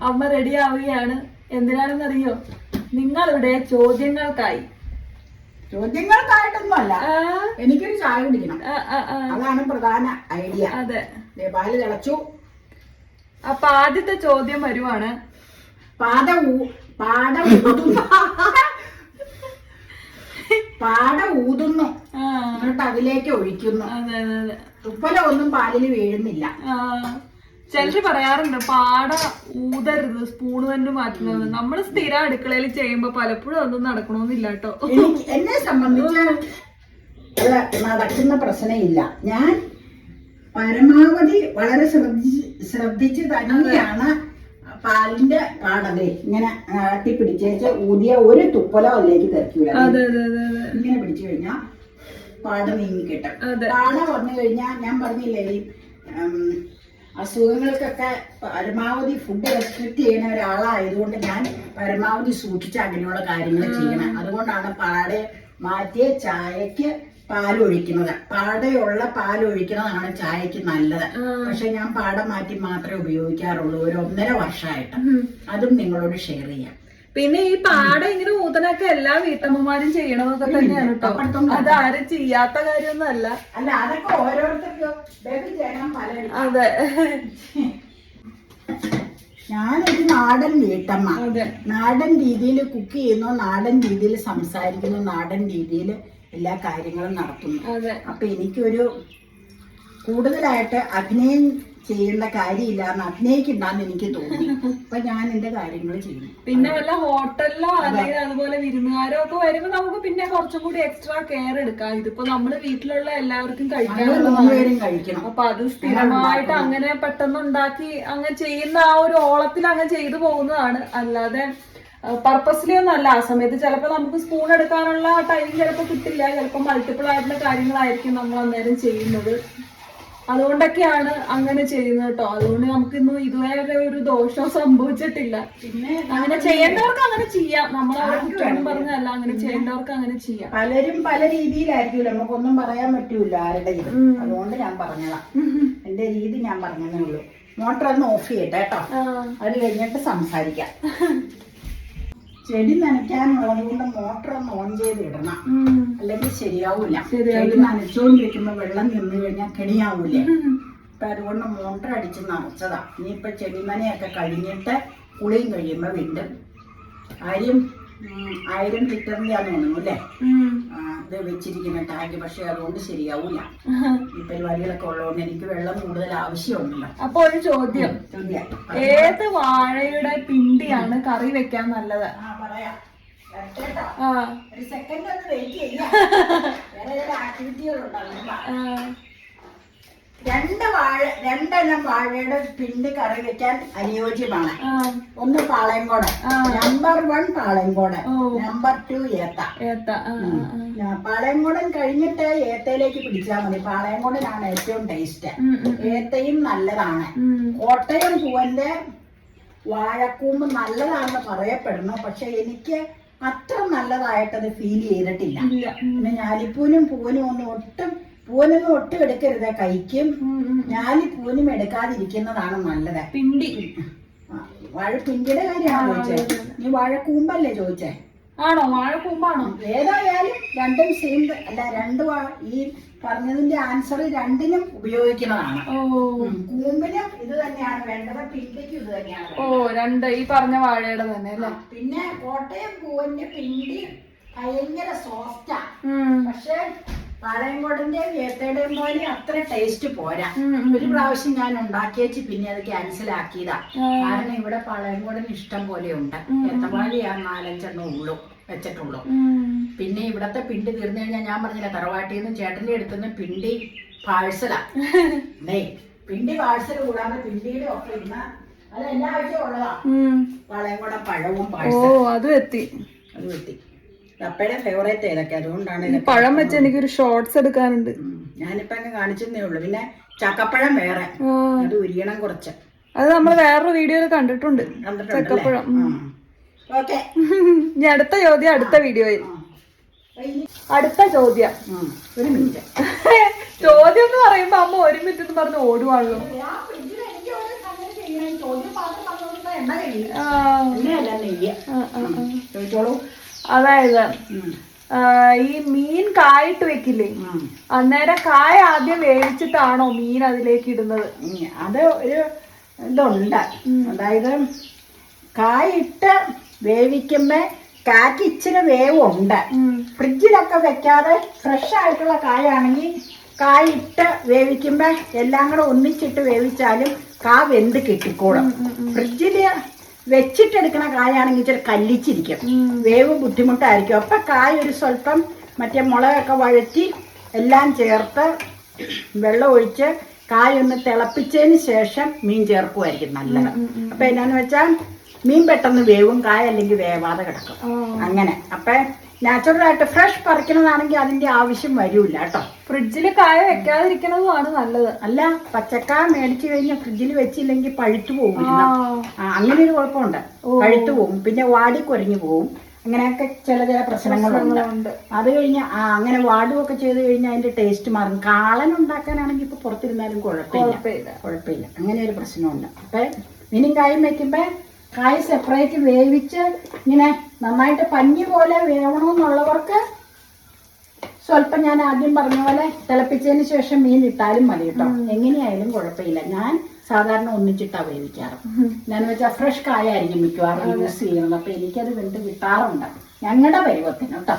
അമ്മ റെഡി ആവുകയാണ്. എന്തിനാണെന്നറിയോ? നിങ്ങളിവിടെ ചോദ്യങ്ങൾക്കായി. ചോദ്യങ്ങൾക്കായിട്ടൊന്നുമല്ല, എനിക്കൊരു ചായ കുടിക്കണം, അതാണ് പ്രധാന ഐഡിയ. അതെ, പാല് തിളച്ചു. അപ്പൊ ആദ്യത്തെ ചോദ്യം വരുവാണ്. പാട ഊതുന്നു, എന്നിട്ട് അതിലേക്ക് ഒഴിക്കുന്നു. തുപ്പല ഒന്നും പാലിൽ വീഴുന്നില്ല. ചിലര് പറയാറുണ്ട് പാട ഊതരുത്, സ്പൂണ് തന്നെ മാറ്റണമെന്ന്. നമ്മള് സ്ഥിരം അടുക്കളയിൽ ചെയ്യുമ്പോ പലപ്പോഴും ഒന്നും നടക്കണമെന്നില്ല കേട്ടോ. എന്നെ സംബന്ധിച്ച് നടക്കുന്ന പ്രശ്നമില്ല. ഞാൻ പരമാവധി വളരെ ശ്രദ്ധിച്ച് തന്നെയാണ് പാലിന്റെ പാടതേ ഇങ്ങനെ ആട്ടിപ്പിടിച്ചേച്ച് ഊതിയ ഒരു തുപ്പലോ അതിലേക്ക് തെറിക്കൂല. ഇങ്ങനെ പിടിച്ചു കഴിഞ്ഞാൽ പാട നീങ്ങി കിട്ടും. പാട വന്നു കഴിഞ്ഞാൽ ഞാൻ പറഞ്ഞില്ലേ, ഈ അസുഖങ്ങൾക്കൊക്കെ പരമാവധി ഫുഡ് റെസ്ട്രിക്ട് ചെയ്യുന്ന ഒരാളായതുകൊണ്ട് ഞാൻ പരമാവധി സൂക്ഷിച്ച് അങ്ങനെയുള്ള കാര്യങ്ങൾ ചെയ്യണം. അതുകൊണ്ടാണ് പാട മാറ്റിയ ചായക്ക് പാലൊഴിക്കുന്നത്. പാടയുള്ള പാലൊഴിക്കുന്നതാണ് ചായക്ക് നല്ലത്. പക്ഷെ ഞാൻ പാട മാറ്റി മാത്രമേ ഉപയോഗിക്കാറുള്ളൂ ഒരു 1.5 വർഷമായിട്ട്. അതും നിങ്ങളോട് ഷെയർ ചെയ്യാം. പിന്നെ ഈ പാട ഇങ്ങനെ ഊതനൊക്കെ എല്ലാ വീട്ടമ്മമാരും ചെയ്യണതൊക്കെ തന്നെയാണ് കേട്ടോ. അതാരും ചെയ്യാത്ത കാര്യമൊന്നും അല്ല. അതൊക്കെ ഓരോരുത്തർക്കും. അതെ, ഞാനൊരു നാടൻ വീട്ടമ്മ. നാടൻ രീതിയിൽ കുക്ക് ചെയ്യുന്നു, നാടൻ രീതിയിൽ സംസാരിക്കുന്നു, നാടൻ രീതിയിൽ എല്ലാ കാര്യങ്ങളും നടത്തുന്നു. അപ്പൊ എനിക്കൊരു കൂടുതലായിട്ട് അഭിനയം ചെയ്യേണ്ട കാര്യമില്ലാന്ന് അഭിനയിക്കണ്ടെന്ന് എനിക്ക് തോന്നി. അപ്പൊ ഞാൻ എന്റെ കാര്യങ്ങൾ ചെയ്യുന്നു. പിന്നെ വല്ല ഹോട്ടലിലോ അല്ലെങ്കിൽ അതുപോലെ വിരുന്നുകാരോ ഒക്കെ വരുമ്പോ നമുക്ക് പിന്നെ കുറച്ചും കൂടി എക്സ്ട്രാ കെയർ എടുക്കാം. ഇതിപ്പോ നമ്മള് വീട്ടിലുള്ള എല്ലാവർക്കും കഴിക്കണം. അപ്പൊ അത് സ്ഥിരമായിട്ട് അങ്ങനെ പെട്ടെന്ന് ഉണ്ടാക്കി അങ്ങനെ ചെയ്യുന്ന ആ ഒരു ഓളത്തിൽ അങ്ങനെ ചെയ്തു പോകുന്നതാണ്. അല്ലാതെ പർപ്പസ്ലി ഒന്നും അല്ല. ആ സമയത്ത് ചിലപ്പോ നമുക്ക് സ്പൂൺ എടുക്കാനുള്ള ടൈം ചിലപ്പോ കിട്ടില്ല. ചിലപ്പോ മൾട്ടിപ്പിൾ ആയിട്ടുള്ള കാര്യങ്ങളായിരിക്കും നമ്മൾ അന്നേരം ചെയ്യുന്നത്. അതുകൊണ്ടൊക്കെയാണ് അങ്ങനെ ചെയ്യുന്നത് കേട്ടോ. അതുകൊണ്ട് നമുക്കിന്നും ഇതുവരെ ഒരു ദോഷം സംഭവിച്ചിട്ടില്ല. പിന്നെ അങ്ങനെ ചെയ്യേണ്ടവർക്ക് അങ്ങനെ ചെയ്യാം. നമ്മളവിടെ കുറ്റം പറഞ്ഞല്ല, അങ്ങനെ ചെയ്യേണ്ടവർക്ക് അങ്ങനെ ചെയ്യാം. പലരും പല രീതിയിലായിരിക്കും, നമുക്കൊന്നും പറയാൻ പറ്റൂല ആരുടെയും. അതുകൊണ്ട് ഞാൻ പറഞ്ഞതാ, എന്റെ രീതി ഞാൻ പറഞ്ഞതേ ഉള്ളൂ. മോട്ടർ ഒന്ന് ഓഫ് ചെയ്യട്ടെ കേട്ടോ, അത് കഴിഞ്ഞിട്ട് സംസാരിക്കാം. ചെടി നനയ്ക്കാനുള്ളത് കൊണ്ട് മോട്ടർ ഒന്ന് ഓൺ ചെയ്ത് ഇടണം, അല്ലെങ്കിൽ ശരിയാവൂല. ചെടി നനച്ചുകൊണ്ടിരിക്കുമ്പോ വെള്ളം നിന്ന് കഴിഞ്ഞാൽ കെണിയാവൂലേ. അപ്പൊ അതുകൊണ്ട് മോട്ടർ അടിച്ച് നിറച്ചതാ. ഇനിയിപ്പൊ ചെടി നനയൊക്കെ കഴിഞ്ഞിട്ട് കുളിയും കഴിയുമ്പോ വീണ്ടും 1000 ലിറ്ററിന്റെയാന്ന് തോന്നുന്നു അല്ലേ ഇത് വെച്ചിരിക്കുന്ന ടാങ്ക്. പക്ഷെ അതുകൊണ്ട് ശരിയാവൂല. ഈ പരിപാടികളൊക്കെ ഉള്ളതുകൊണ്ട് എനിക്ക് വെള്ളം കൂടുതൽ ആവശ്യമുണ്ടല്ലോ. അപ്പൊ ഒരു ചോദ്യം, ഏത് വാഴയുടെ പിണ്ടിയാണ് കറി വെക്കാൻ നല്ലത്? ഒരു സെക്കൻഡ് ഒന്ന് വെയിറ്റ് ചെയ്യാം, വേറെ ചില ആക്ടിവിറ്റികളുണ്ടാവും. രണ്ടെണ്ണം വാഴയുടെ പിണ്ടി കറി വെക്കാൻ അനുയോജ്യമാണ്. ഒന്ന് പാളയംകോട്, നമ്പർ 1 പാളയംകോട്, നമ്പർ 2 ഏത്ത. പാളയംകോടൻ കഴിഞ്ഞിട്ട് ഏത്തയിലേക്ക് പിടിച്ചാൽ മതി. പാളയംകോടനാണ് ഏറ്റവും ടേസ്റ്റ്. ഏത്തയും നല്ലതാണ്. കോട്ടയം പൂവന്റെ വാഴക്കൂമ്പ് നല്ലതാണെന്ന് പറയപ്പെടുന്നു. പക്ഷെ എനിക്ക് അത്ര നല്ലതായിട്ടത് ഫീൽ ചെയ്തിട്ടില്ല. പിന്നെ ഞാലിപ്പൂനും പൂവനും പൂവനൊന്നും ഒട്ടും എടുക്കരുത്, കഴിക്കും. ഞാലിപ്പൂനും എടുക്കാതിരിക്കുന്നതാണ് നല്ലത്. വാഴപ്പിണ്ടിയുടെ കാര്യമാണോ ചോദിച്ചേ? നീ വാഴക്കൂമ്പല്ലേ ചോദിച്ചേ? ആണോ, വാഴക്കൂമ്പാണോ? ഏതായാലും രണ്ടും സെയിം അല്ല. ഈ പറഞ്ഞതിന്റെ ആൻസർ രണ്ടിനും ഉപയോഗിക്കുന്നതാണ്. കൂമ്പിനും ഇത് തന്നെയാണ് വേണ്ടത്, പിണ്ടിക്കും ഇത് തന്നെയാണ്. ഈ പറഞ്ഞ വാഴയുടെ തന്നെ അല്ലേ. പിന്നെ കോട്ടയം പൂവന്റെ പിണ്ടി ഭയങ്കര സോഫ്റ്റാ. പക്ഷെ പാളയംകോടിന്റെയും ഏത്തയുടെയും പോലെ അത്ര ടേസ്റ്റ് പോരാ. ഒരു പ്രാവശ്യം ഞാൻ ഉണ്ടാക്കിയേച്ച് പിന്നെ അത് ക്യാൻസൽ ആക്കിയതാ. കാരണം ഇവിടെ പാളയംകോടിന് ഇഷ്ടം പോലെ ഉണ്ട്. ഏത്തവാഴയാ 4-5 വെച്ചിട്ടുള്ളൂ. പിന്നെ ഇവിടത്തെ പിണ്ടി തീർന്നു കഴിഞ്ഞാൽ ഞാൻ പറഞ്ഞില്ല, തറവാട്ടിന്ന് ചേട്ടന്റെ അടുത്തുനിന്ന് പിണ്ടി പാഴ്സലാ. പിണ്ടി പാഴ്സൽ കൂടാതെ പിണ്ടിയുടെ ഒക്കെ ഇന്ന് അത് എല്ലാ ആഴ്ചയും ഉള്ളതാ. പാളയംകോടൻ പഴവും പാഴ്സലും അതും എത്തി. അപ്പയുടെ ഫേവറേറ്റ് ഏതൊക്കെ, അതുകൊണ്ടാണ് പഴം വെച്ച് എനിക്കൊരു ഷോർട്സ് എടുക്കാനുണ്ട്. ഞാനിപ്പോ അങ്ങ് കാണിച്ചതേ ഉള്ളൂ. പിന്നെ ചക്കപ്പഴം വേറെ, അത് ഉരിയണം കുറച്ച്. അത് നമ്മൾ വേറൊരു വീഡിയോയിൽ കണ്ടിട്ടുണ്ട് ചക്കപ്പഴം. ഓക്കെ, ഇനി അടുത്ത ചോദ്യം അടുത്ത വീഡിയോയിൽ. അടുത്ത ചോദ്യം, ഒരു മിനിറ്റ്. ചോദ്യം എന്ന് പറയുമ്പോ അമ്മ 1 മിനിറ്റ് എന്ന് പറഞ്ഞ് ഓടുവാണല്ലോ. ചോദ്യം എണ്ണ കഴിയും എണ്ണയല്ല നെയ്യ്. ചോദിച്ചോളൂ. അതായത് ഈ മീൻ കായിട്ട് വെക്കില്ലേ, അന്നേരം കായ ആദ്യം വേവിച്ചിട്ടാണോ മീൻ അതിലേക്ക് ഇടുന്നത്? അത് ഒരു ഇതുണ്ട്. അതായത് കായിട്ട് വേവിക്കുമ്പോ കായ്ക്ക് ഇച്ചിരി വേവുണ്ട്. ഫ്രിഡ്ജിലൊക്കെ വെക്കാതെ ഫ്രഷ് ആയിട്ടുള്ള കായാണെങ്കിൽ കായിട്ട് വേവിക്കുമ്പോ എല്ലാം കൂടെ ഒന്നിച്ചിട്ട് വേവിച്ചാലും കാ വെന്ത് കിട്ടിക്കോളും. ഫ്രിഡ്ജില് വെച്ചിട്ടെടുക്കണ കായാണെങ്കിൽ ഇച്ചിരി കല്ലിച്ചിരിക്കും, വേവ് ബുദ്ധിമുട്ടായിരിക്കും. അപ്പൊ കായ ഒരു സ്വല്പം മറ്റേ മുളകൊക്കെ വഴറ്റി എല്ലാം ചേർത്ത് വെള്ളം ഒഴിച്ച് കായ ഒന്ന് തിളപ്പിച്ചതിന് ശേഷം മീൻ ചേർക്കുമായിരിക്കും നല്ലത്. അപ്പൊ എന്നാന്ന് വെച്ചാൽ മീൻ പെട്ടെന്ന് വേവും, കായ അല്ലെങ്കിൽ വേവാതെ കിടക്കും. അങ്ങനെ അപ്പൊ നാച്ചുറലായിട്ട് ഫ്രഷ് പറിക്കണതാണെങ്കിൽ അതിന്റെ ആവശ്യം വരൂല കേട്ടോ. ഫ്രിഡ്ജിൽ കായ വെക്കാതിരിക്കണതുമാണ് നല്ലത്. അല്ല, പച്ചക്കായ മേടിച്ചു കഴിഞ്ഞാൽ ഫ്രിഡ്ജിൽ വെച്ചില്ലെങ്കിൽ പഴുത്തു പോകും. അങ്ങനെ ഒരു കുഴപ്പമുണ്ട്, പഴുത്തു പോകും, പിന്നെ വാടി കുരഞ്ഞു പോകും. അങ്ങനെയൊക്കെ ചില പ്രശ്നങ്ങളുണ്ട്. അത് കഴിഞ്ഞ് അങ്ങനെ വാടുകയൊക്കെ ചെയ്ത് കഴിഞ്ഞാൽ അതിന്റെ ടേസ്റ്റ് മാറും. കാളൻ ഉണ്ടാക്കാനാണെങ്കിൽ ഇപ്പൊ പുറത്തിരുന്നാലും കുഴപ്പമില്ല. അങ്ങനെ ഒരു പ്രശ്നമുണ്ട്. അപ്പൊ മീനും കായും വെക്കുമ്പോ കായ് സെപ്പറേറ്റ് വേവിച്ച് ഇങ്ങനെ നന്നായിട്ട് പഞ്ഞി പോലെ വേവണമെന്നുള്ളവർക്ക് സ്വല്പം ഞാൻ ആദ്യം പറഞ്ഞ പോലെ തിളപ്പിച്ചതിന് ശേഷം മീൻ ഇട്ടാലും മതി കേട്ടോ. എങ്ങനെയായാലും കുഴപ്പമില്ല. ഞാൻ സാധാരണ ഒന്നിച്ചിട്ടാ വേവിക്കാറ്. എന്താന്ന് വെച്ചാൽ ഫ്രഷ് കായായിരിക്കും മിക്കവാറും യൂസ് ചെയ്യുന്നത്. അപ്പൊ എനിക്കത് വെന്ത് കിട്ടാറുണ്ട് ഞങ്ങളുടെ പരുവത്തിന് കേട്ടോ.